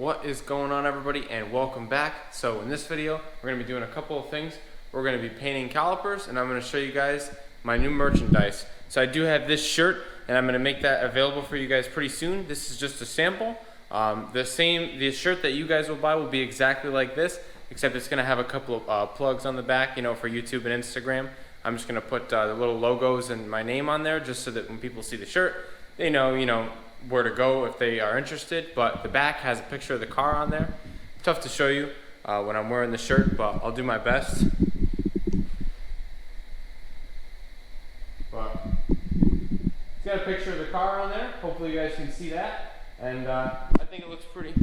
What is going on, everybody, and welcome back. So in this video we're going to be doing a couple of things. We're going to be painting calipers, and I'm going to show you guys my new merchandise. So I do have this shirt, and I'm going to make that available for you guys pretty soon. This is just a sample. The shirt that you guys will buy will be exactly like this, except it's going to have a couple of plugs on the back, you know, for YouTube and Instagram. I'm just going to put the little logos and my name on there, just so that when people see the shirt, they know, where to go if they are interested. But the back has a picture of the car on there. Tough to show you when I'm wearing the shirt, but I'll do my best. But it's got a picture of the car on there. Hopefully you guys can see that, and I think it looks pretty.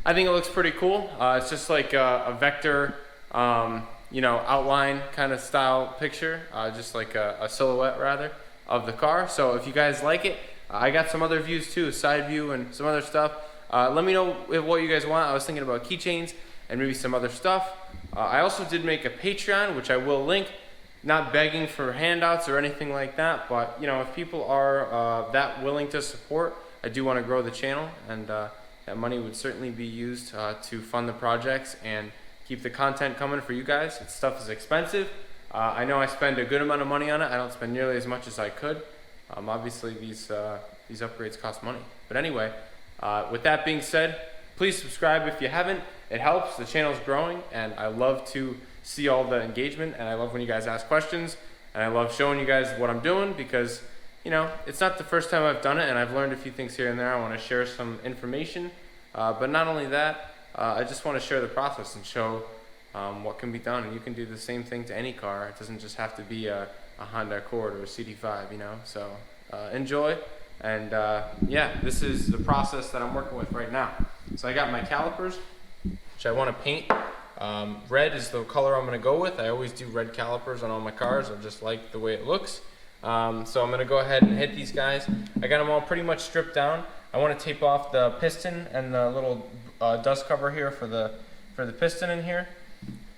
I think it looks pretty cool. It's just like a vector, outline kind of style picture, just like a silhouette rather of the car. So if you guys like it, I got some other views too, side view and some other stuff. Let me know what you guys want. I was thinking about keychains and maybe some other stuff. I also did make a Patreon, which I will link. Not begging for handouts or anything like that, but if people are that willing to support, I do want to grow the channel, and that money would certainly be used to fund the projects and keep the content coming for you guys. This stuff is expensive. I know I spend a good amount of money on it. I don't spend nearly as much as I could. Obviously these upgrades cost money. But anyway, with that being said, please subscribe if you haven't. It helps. The channel's growing, and I love to see all the engagement, and I love when you guys ask questions, and I love showing you guys what I'm doing, because it's not the first time I've done it, and I've learned a few things here and there. I want to share some information, but not only that, I just want to share the process and show what can be done. And you can do the same thing to any car. It doesn't just have to be a Honda Accord or a CD5, so enjoy. And yeah, this is the process that I'm working with right now. So I got my calipers, which I want to paint. Red is the color I'm going to go with. I always do red calipers on all my cars. I just like the way it looks. So I'm going to go ahead and hit these guys. I got them all pretty much stripped down. I want to tape off the piston and the little dust cover here for the piston in here.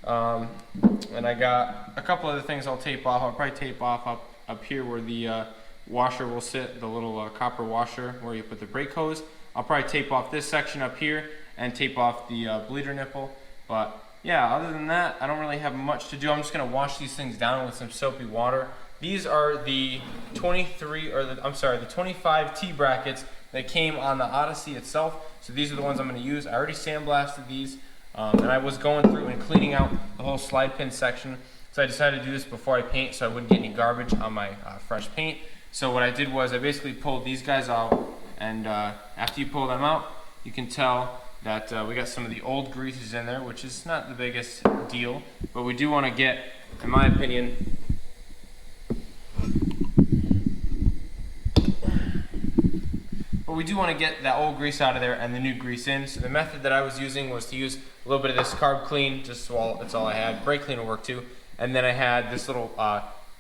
And I got a couple other things I'll tape off. I'll probably tape off up here where the washer will sit, the little copper washer where you put the brake hose. I'll probably tape off this section up here and tape off the bleeder nipple. But yeah, other than that, I don't really have much to do. I'm just going to wash these things down with some soapy water. These are the 25 T-brackets that came on the Odyssey itself. So these are the ones I'm going to use. I already sandblasted these, and I was going through and cleaning out the whole slide pin section. So I decided to do this before I paint, so I wouldn't get any garbage on my fresh paint. So what I did was I basically pulled these guys out, and after you pull them out, you can tell that we got some of the old greases in there, which is not the biggest deal, but we do want to get, in my opinion, that old grease out of there and the new grease in. So the method that I was using was to use a little bit of this carb clean, just that's all I had. Brake clean will work too. And then I had this little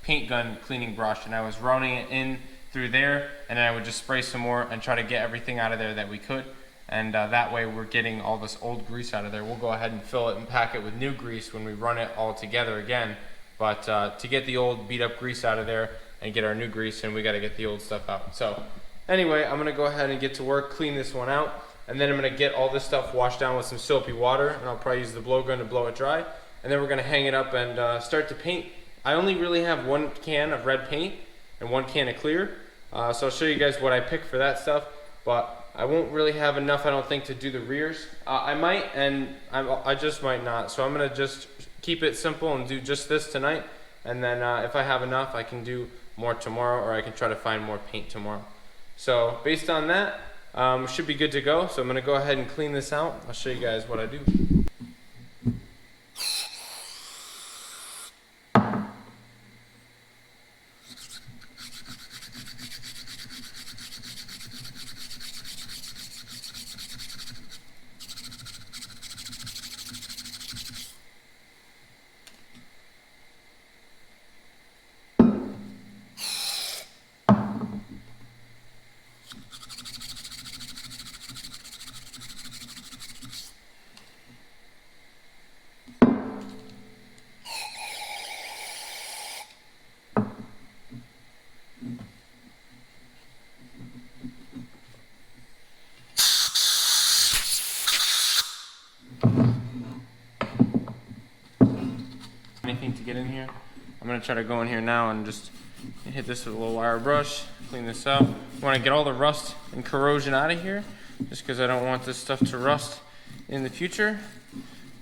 paint gun cleaning brush, and I was running it in through there, and then I would just spray some more and try to get everything out of there that we could. And that way we're getting all this old grease out of there. We'll go ahead and fill it and pack it with new grease when we run it all together again. But to get the old beat up grease out of there and get our new grease in, we got to get the old stuff out. So anyway, I'm going to go ahead and get to work, clean this one out, and then I'm going to get all this stuff washed down with some soapy water, and I'll probably use the blow gun to blow it dry. And then we're going to hang it up and start to paint. I only really have one can of red paint and one can of clear, so I'll show you guys what I pick for that stuff, but I won't really have enough, I don't think, to do the rears. I might, and I just might not. So I'm going to just keep it simple and do just this tonight. And then if I have enough, I can do more tomorrow, or I can try to find more paint tomorrow. So based on that, should be good to go. So I'm going to go ahead and clean this out. I'll show you guys what I do. in here. I'm gonna try to go in here now and just hit this with a little wire brush, clean this up. I wanna get all the rust and corrosion out of here, just because I don't want this stuff to rust in the future.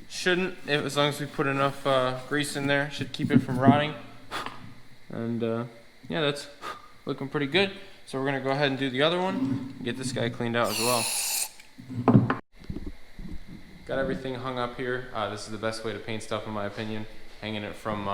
Shouldn't, as long as we put enough grease in there, should keep it from rotting. And yeah, that's looking pretty good. So we're gonna go ahead and do the other one, get this guy cleaned out as well. Got everything hung up here. This is the best way to paint stuff in my opinion. Hanging it from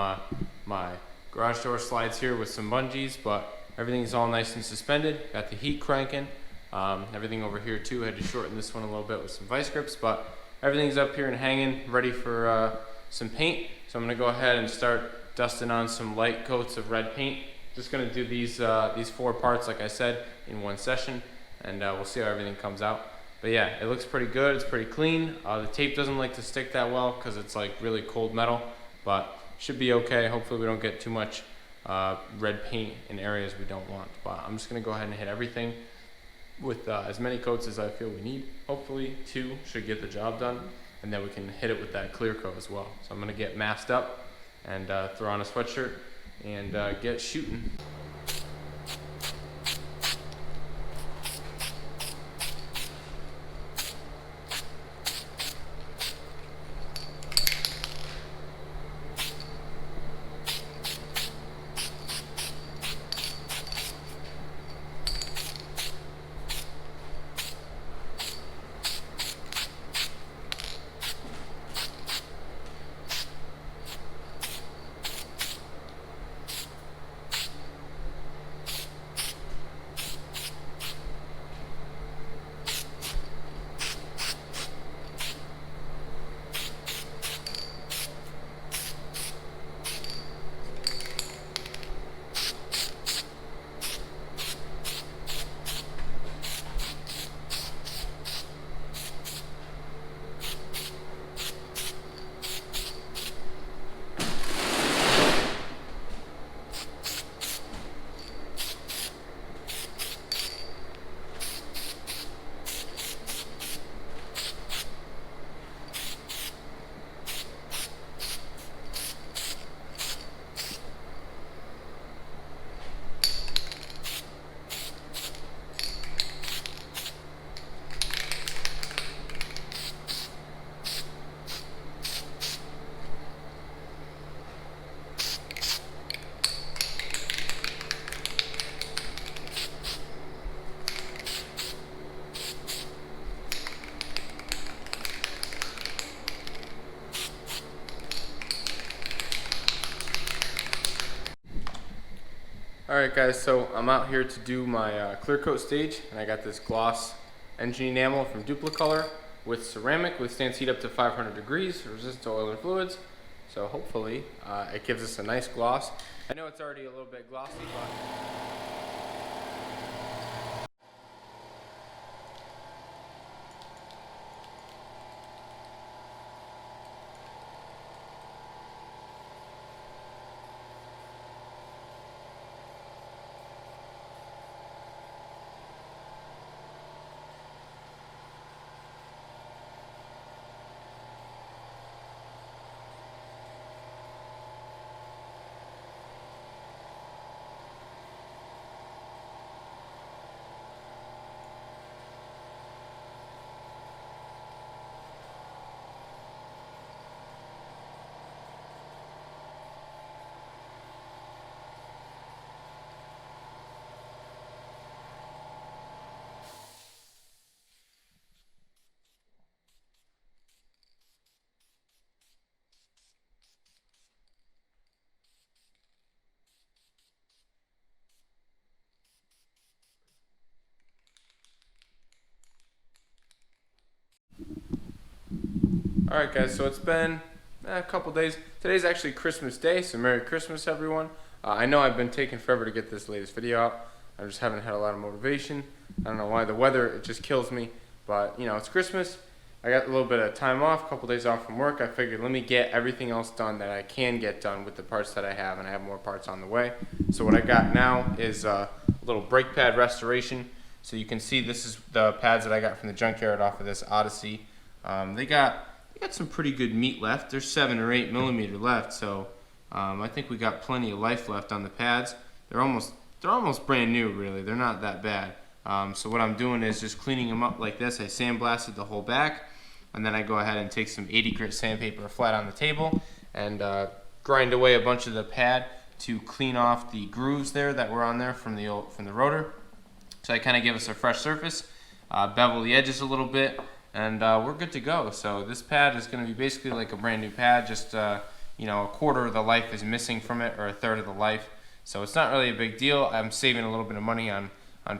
my garage door slides here with some bungees, but everything's all nice and suspended. Got the heat cranking. Everything over here too. I had to shorten this one a little bit with some vice grips, but everything's up here and hanging, ready for some paint. So I'm gonna go ahead and start dusting on some light coats of red paint. Just gonna do these 4 parts, like I said, in one session, and we'll see how everything comes out. But yeah, it looks pretty good. It's pretty clean. The tape doesn't like to stick that well because it's like really cold metal, but should be okay. Hopefully we don't get too much red paint in areas we don't want. But I'm just gonna go ahead and hit everything with as many coats as I feel we need. Hopefully 2 should get the job done, and then we can hit it with that clear coat as well. So I'm gonna get masked up and throw on a sweatshirt and get shooting. Alright guys, so I'm out here to do my clear coat stage, and I got this gloss engine enamel from Duplicolor with ceramic, withstands heat up to 500 degrees, resistant to oil and fluids. So hopefully it gives us a nice gloss. I know it's already a little bit glossy, but alright guys, so it's been a couple days. Today's actually Christmas Day, so Merry Christmas everyone. I know I've been taking forever to get this latest video out. I just haven't had a lot of motivation. I don't know why. The weather, it just kills me. But, you know, it's Christmas. I got a little bit of time off, a couple days off from work. I figured let me get everything else done that I can get done with the parts that I have, and I have more parts on the way. So what I got now is a little brake pad restoration. So you can see this is the pads that I got from the junkyard off of this Odyssey. They got some pretty good meat left. There's 7 or 8 millimeter left, so I think we got plenty of life left on the pads. They're almost brand new, really. They're not that bad. So what I'm doing is just cleaning them up like this. I sandblasted the whole back, and then I go ahead and take some 80 grit sandpaper flat on the table and grind away a bunch of the pad to clean off the grooves there that were on there from the rotor. So I kind of give us a fresh surface, bevel the edges a little bit, and we're good to go. So this pad is going to be basically like a brand new pad, just you know, a quarter of the life is missing from it, or a third of the life. So it's not really a big deal. I'm saving a little bit of money on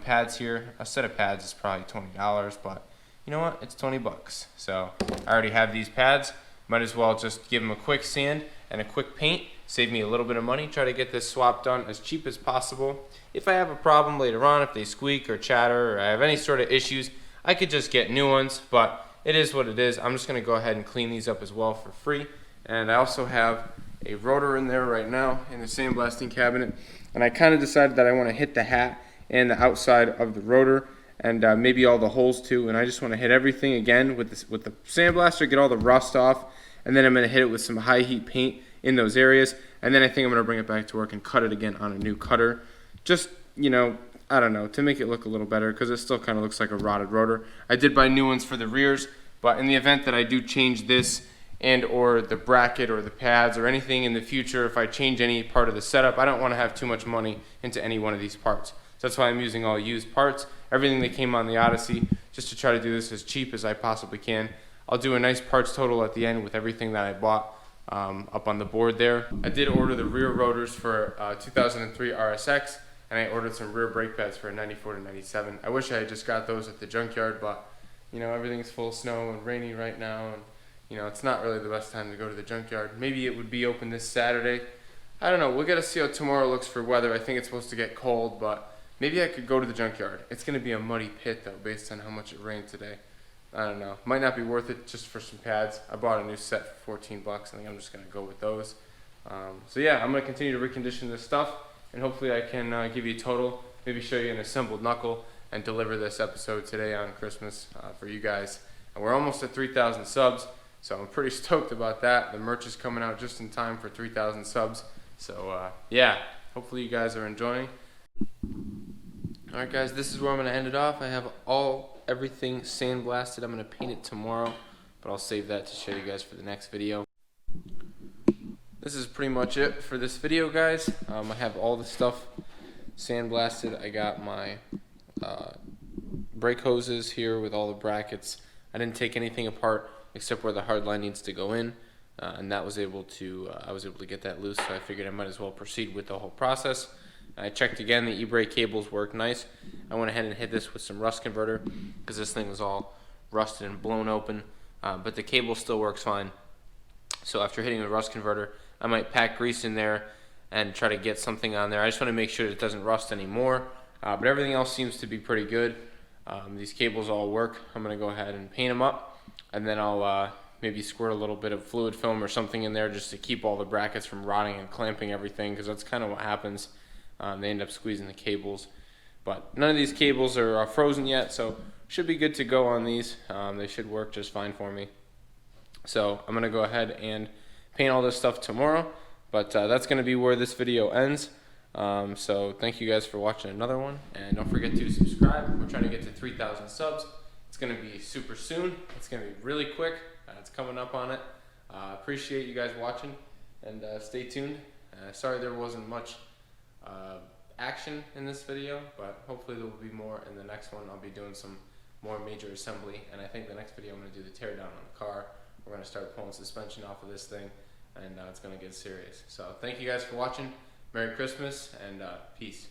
pads here. A set of pads is probably $20, but you know what? It's 20 bucks. So I already have these pads. Might as well just give them a quick sand and a quick paint. Save me a little bit of money. Try to get this swap done as cheap as possible. If I have a problem later on, if they squeak or chatter or I have any sort of issues, I could just get new ones, but it is what it is. I'm just going to go ahead and clean these up as well for free. And I also have a rotor in there right now in the sandblasting cabinet, and I kind of decided that I want to hit the hat and the outside of the rotor, and maybe all the holes too, and I just want to hit everything again with the sandblaster, get all the rust off, and then I'm going to hit it with some high heat paint in those areas, and then I think I'm going to bring it back to work and cut it again on a new cutter, just, you know, I don't know, to make it look a little better, because it still kind of looks like a rotted rotor. I did buy new ones for the rears, but in the event that I do change this and or the bracket or the pads or anything in the future, if I change any part of the setup, I don't want to have too much money into any one of these parts. So that's why I'm using all used parts, everything that came on the Odyssey, just to try to do this as cheap as I possibly can. I'll do a nice parts total at the end with everything that I bought up on the board there. I did order the rear rotors for 2003 RSX, and I ordered some rear brake pads for a 94 to 97. I wish I had just got those at the junkyard, but you know, everything's full of snow and rainy right now, and you know, it's not really the best time to go to the junkyard. Maybe it would be open this Saturday. I don't know. We'll get to see how tomorrow looks for weather. I think it's supposed to get cold, but maybe I could go to the junkyard. It's going to be a muddy pit, though, based on how much it rained today. I don't know. Might not be worth it just for some pads. I bought a new set for 14 bucks. I think I'm just going to go with those. So yeah, I'm going to continue to recondition this stuff, and hopefully I can give you a total, maybe show you an assembled knuckle, and deliver this episode today on Christmas for you guys. And we're almost at 3,000 subs. So I'm pretty stoked about that. The merch is coming out just in time for 3,000 subs. So yeah, hopefully you guys are enjoying. Alright guys, this is where I'm going to end it off. I have everything sandblasted. I'm going to paint it tomorrow, but I'll save that to show you guys for the next video. This is pretty much it for this video, guys. I have all the stuff sandblasted. I got my brake hoses here with all the brackets. I didn't take anything apart except where the hard line needs to go in, and that was able to I was able to get that loose, so I figured I might as well proceed with the whole process. I checked again, the e-brake cables work nice. I went ahead and hit this with some rust converter because this thing was all rusted and blown open, but the cable still works fine. So after hitting the rust converter, I might pack grease in there and try to get something on there. I just want to make sure it doesn't rust anymore, but everything else seems to be pretty good. These cables all work. I'm going to go ahead and paint them up, and then I'll maybe squirt a little bit of fluid film or something in there just to keep all the brackets from rotting and clamping everything, because that's kind of what happens. They end up squeezing the cables. But none of these cables are frozen yet, so should be good to go on these. They should work just fine for me. So I'm going to go ahead and paint all this stuff tomorrow, but that's going to be where this video ends. So thank you guys for watching another one, and don't forget to subscribe. We're trying to get to 3,000 subs. It's going to be super soon. It's going to be really quick. It's coming up on it. Appreciate you guys watching, and stay tuned. Sorry there wasn't much action in this video, but hopefully there will be more in the next one. I'll be doing some more major assembly, and I think the next video I'm going to do the tear down on the car. We're going to start pulling suspension off of this thing, and it's going to get serious. So thank you guys for watching. Merry Christmas, and peace.